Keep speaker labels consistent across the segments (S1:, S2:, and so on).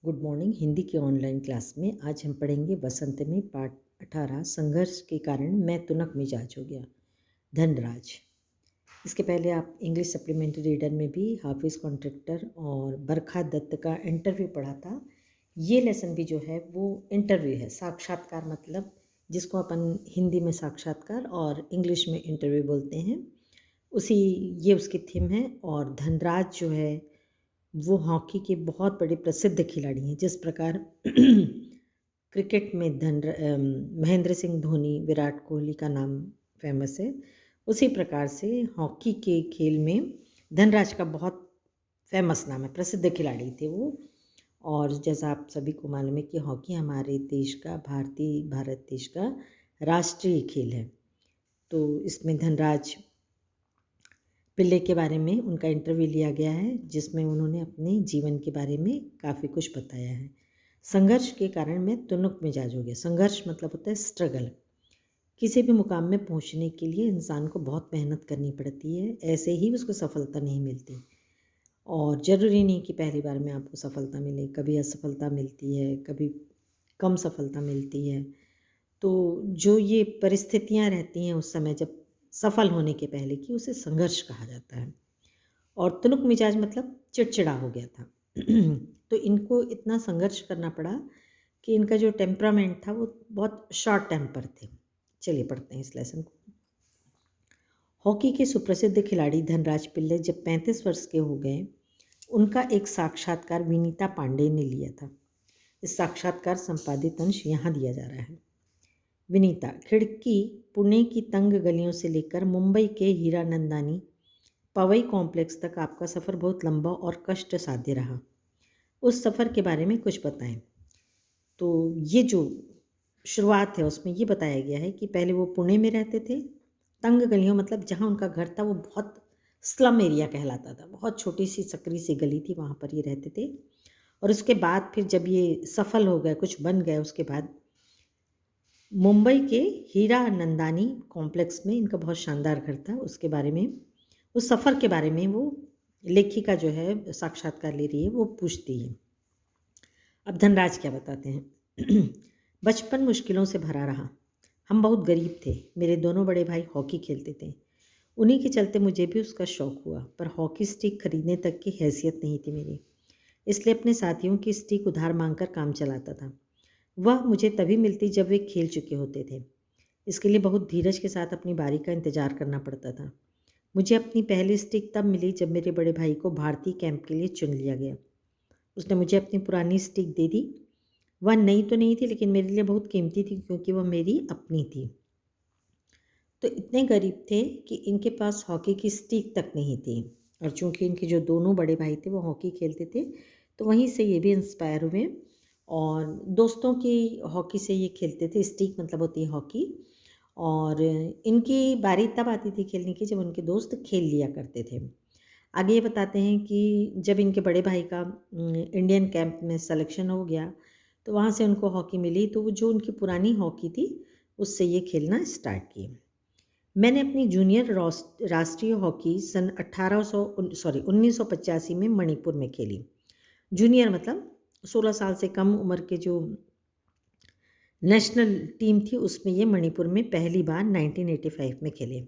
S1: Good morning. Hindi की online class में आज हम पढ़ेंगे वसंत में पाठ 18 संघर्ष के कारण मैं तुनक मिजाज हो गया। धनराज। इसके पहले आप इंग्लिश सप्लीमेंट्री रीडर में भी हाफिज़ कॉन्ट्रैक्टर और बरखा दत्त का इंटरव्यू पढ़ा था। ये लेसन भी जो है वो इंटरव्यू है, साक्षात्कार, मतलब जिसको अपन हिंदी में साक्षात्कार और इंग्लिश में इंटरव्यू बोलते हैं, उसी ये उसकी थीम है। और धनराज जो है वो हॉकी के बहुत बड़े प्रसिद्ध खिलाड़ी हैं। जिस प्रकार क्रिकेट में महेंद्र सिंह धोनी, विराट कोहली का नाम फेमस है, उसी प्रकार से हॉकी के खेल में धनराज का बहुत फेमस नाम है, प्रसिद्ध खिलाड़ी थे वो। और जैसा आप सभी को मालूम है कि हॉकी हमारे देश का, भारत देश का राष्ट्रीय खेल है। तो इसमें धनराज पिल्ले के बारे में उनका इंटरव्यू लिया गया है, जिसमें उन्होंने अपने जीवन के बारे में काफ़ी कुछ बताया है। संघर्ष के कारण मैं तुनक मिजाज हो गया। संघर्ष मतलब होता है स्ट्रगल। किसी भी मुकाम में पहुंचने के लिए इंसान को बहुत मेहनत करनी पड़ती है, ऐसे ही उसको सफलता नहीं मिलती। और ज़रूरी नहीं कि पहली बार में आपको सफलता मिले, कभी असफलता मिलती है, कभी कम सफलता मिलती है। तो जो ये परिस्थितियाँ रहती हैं उस समय जब सफल होने के पहले की, उसे संघर्ष कहा जाता है। और तुनक मिजाज मतलब चिड़चिड़ा हो गया था। तो इनको इतना संघर्ष करना पड़ा कि इनका जो टेम्परामेंट था वो बहुत शॉर्ट टेम्पर थे। चलिए पढ़ते हैं इस लेसन को। हॉकी के सुप्रसिद्ध खिलाड़ी धनराज पिल्ले जब 35 वर्ष के हो गए, उनका एक साक्षात्कार विनीता पांडे ने लिया था। इस साक्षात्कार संपादित अंश यहाँ दिया जा रहा है। विनीता। खिड़की। पुणे की तंग गलियों से लेकर मुंबई के हीरानंदानी पवई कॉम्प्लेक्स तक आपका सफ़र बहुत लंबा और कष्ट साध्य रहा। उस सफ़र के बारे में कुछ बताएं। तो ये जो शुरुआत है उसमें ये बताया गया है कि पहले वो पुणे में रहते थे। तंग गलियों मतलब जहाँ उनका घर था वो बहुत स्लम एरिया कहलाता था, बहुत छोटी सी सकरी सी गली थी, वहाँ पर ये रहते थे। और उसके बाद फिर जब ये सफल हो गए, कुछ बन गए, उसके बाद मुंबई के हीरा नंदानी कॉम्प्लेक्स में इनका बहुत शानदार घर था। उसके बारे में, उस सफ़र के बारे में वो लेखिका जो है साक्षात्कार ले रही है वो पूछती है। अब धनराज क्या बताते हैं। बचपन मुश्किलों से भरा रहा। हम बहुत गरीब थे। मेरे दोनों बड़े भाई हॉकी खेलते थे। उन्हीं के चलते मुझे भी उसका शौक़ हुआ, पर हॉकी स्टिक खरीदने तक की हैसियत नहीं थी मेरी, इसलिए अपने साथियों की स्टिक उधार मांगकर काम चलाता था। वह मुझे तभी मिलती जब वे खेल चुके होते थे। इसके लिए बहुत धीरज के साथ अपनी बारी का इंतज़ार करना पड़ता था। मुझे अपनी पहली स्टिक तब मिली जब मेरे बड़े भाई को भारतीय कैंप के लिए चुन लिया गया। उसने मुझे अपनी पुरानी स्टिक दे दी। वह नई तो नहीं थी, लेकिन मेरे लिए बहुत कीमती थी क्योंकि वह मेरी अपनी थी। तो इतने गरीब थे कि इनके पास हॉकी की स्टिक तक नहीं थी। और चूँकि इनके जो दोनों बड़े भाई थे वो हॉकी खेलते थे, तो वहीं से ये भी इंस्पायर हुए और दोस्तों की हॉकी से ये खेलते थे। स्टिक मतलब होती है हॉकी। और इनकी बारी तब आती थी खेलने की जब उनके दोस्त खेल लिया करते थे। आगे ये बताते हैं कि जब इनके बड़े भाई का इंडियन कैंप में सिलेक्शन हो गया, तो वहाँ से उनको हॉकी मिली, तो वो जो उनकी पुरानी हॉकी थी उससे ये खेलना स्टार्ट किए। मैंने अपनी जूनियर राष्ट्रीय हॉकी सन 1985 में मणिपुर में खेली। जूनियर मतलब 16 साल से कम उम्र के जो नेशनल टीम थी उसमें ये मणिपुर में पहली बार 1985 में खेले।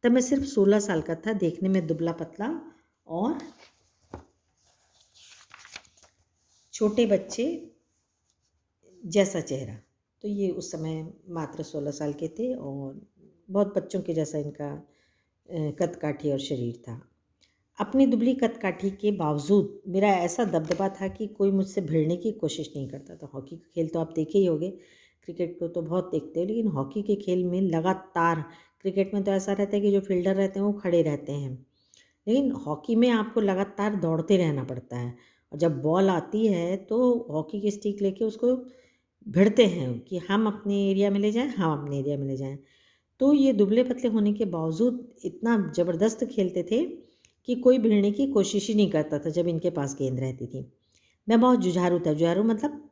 S1: तब मैं सिर्फ 16 साल का था, देखने में दुबला पतला और छोटे बच्चे जैसा चेहरा। तो ये उस समय मात्र 16 साल के थे और बहुत बच्चों के जैसा इनका कद काठी और शरीर था। अपनी दुबली कद काठी के बावजूद मेरा ऐसा दबदबा था कि कोई मुझसे भिड़ने की कोशिश नहीं करता था। हॉकी का खेल तो आप देखे ही होंगे, क्रिकेट को तो बहुत देखते हो, लेकिन हॉकी के खेल में लगातार, क्रिकेट में तो ऐसा रहता है कि जो फील्डर रहते हैं वो खड़े रहते हैं, लेकिन हॉकी में आपको लगातार दौड़ते रहना पड़ता है। और जब बॉल आती है तो हॉकी की स्टिक लेके उसको भिड़ते हैं कि हम अपने एरिया में ले जाएं, हम अपने एरिया में ले जाएं। तो ये दुबले पतले होने के बावजूद इतना ज़बरदस्त खेलते थे कि कोई भिड़ने की कोशिश ही नहीं करता था जब इनके पास गेंद रहती थी। मैं बहुत जुझारू था। जुझारू मतलब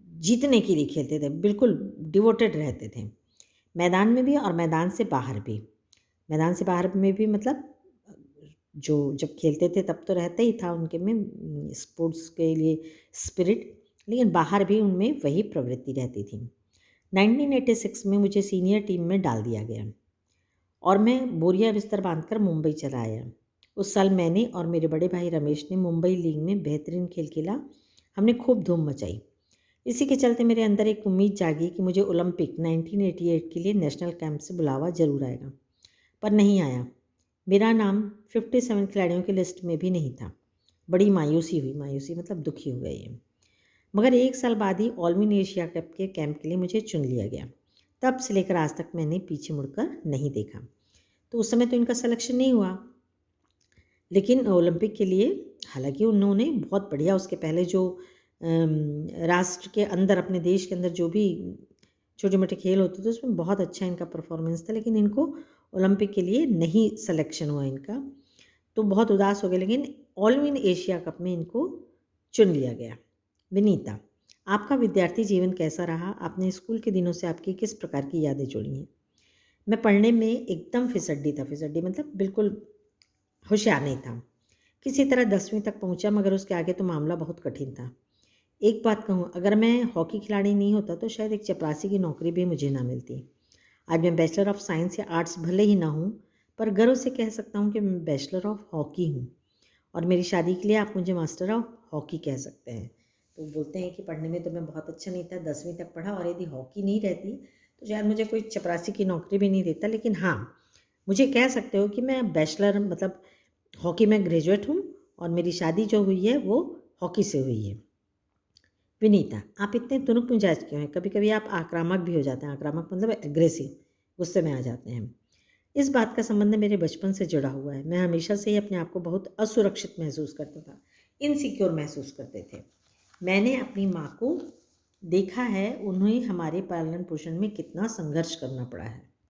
S1: जीतने के लिए खेलते थे, बिल्कुल डिवोटेड रहते थे, मैदान में भी और मैदान से बाहर भी। मैदान से बाहर में भी मतलब जो जब खेलते थे तब तो रहता ही था उनके में स्पोर्ट्स के लिए स्पिरिट, लेकिन बाहर भी उनमें वही प्रवृत्ति रहती थी। 1986 में मुझे सीनियर टीम में डाल दिया गया और मैं बोरिया बिस्तर बांधकर मुंबई चला आया। उस साल मैंने और मेरे बड़े भाई रमेश ने मुंबई लीग में बेहतरीन खेल खेला। हमने खूब धूम मचाई। इसी के चलते मेरे अंदर एक उम्मीद जागी कि मुझे ओलंपिक 1988 के लिए नेशनल कैंप से बुलावा जरूर आएगा, पर नहीं आया। मेरा नाम 57 खिलाड़ियों की लिस्ट में भी नहीं था। बड़ी मायूसी हुई, मायूसी मतलब दुखी हो गई। मगर एक साल बाद ही ऑल इन एशिया कप के कैंप के लिए मुझे चुन लिया गया। तब से लेकर आज तक मैंने पीछे मुड़कर नहीं देखा। तो उस समय तो इनका सिलेक्शन नहीं हुआ, लेकिन ओलंपिक के लिए हालांकि उन्होंने बहुत बढ़िया उसके पहले जो राष्ट्र के अंदर अपने देश के अंदर जो भी छोटे मोटे खेल होते थे उसमें बहुत अच्छा इनका परफॉर्मेंस था, लेकिन इनको ओलंपिक के लिए नहीं सिलेक्शन हुआ इनका। तो बहुत उदास हो गए, लेकिन ऑल इन एशिया कप में इनको चुन लिया गया। विनीता, आपका विद्यार्थी जीवन कैसा रहा? आपने स्कूल के दिनों से आपकी किस प्रकार की यादें जोड़ी हैं? मैं पढ़ने में एकदम फिसड्डी था। फिसड्डी मतलब बिल्कुल होशियार नहीं था। किसी तरह 10वीं तक पहुंचा, मगर उसके आगे तो मामला बहुत कठिन था। एक बात कहूँ, अगर मैं हॉकी खिलाड़ी नहीं होता तो शायद एक चपरासी की नौकरी भी मुझे ना मिलती। आज मैं बैचलर ऑफ साइंस या आर्ट्स भले ही ना हूँ, पर गर्व से कह सकता हूँ कि मैं बैचलर ऑफ हॉकी हूँ, और मेरी शादी के लिए आप मुझे मास्टर ऑफ हॉकी कह सकते हैं। तो बोलते हैं कि पढ़ने में तो मैं बहुत अच्छा नहीं था, 10वीं तक पढ़ा, और यदि हॉकी नहीं रहती तो शायद मुझे कोई चपरासी की नौकरी भी नहीं देता। लेकिन हाँ, मुझे कह सकते हो कि मैं बैचलर मतलब हॉकी में ग्रेजुएट हूँ, और मेरी शादी जो हुई है वो हॉकी से हुई है। विनीता, आप इतने तुनक मिजाज क्यों हैं? कभी कभी आप आक्रामक भी हो जाते हैं। आक्रामक मतलब एग्रेसिव, गुस्से में आ जाते हैं। इस बात का संबंध मेरे बचपन से जुड़ा हुआ है। मैं हमेशा से ही अपने आप को बहुत असुरक्षित महसूस करता था, इनसिक्योर महसूस करते थे। मैंने अपनी माँ को देखा है, उन्हें हमारे पालन पोषण में कितना संघर्ष करना पड़ा है।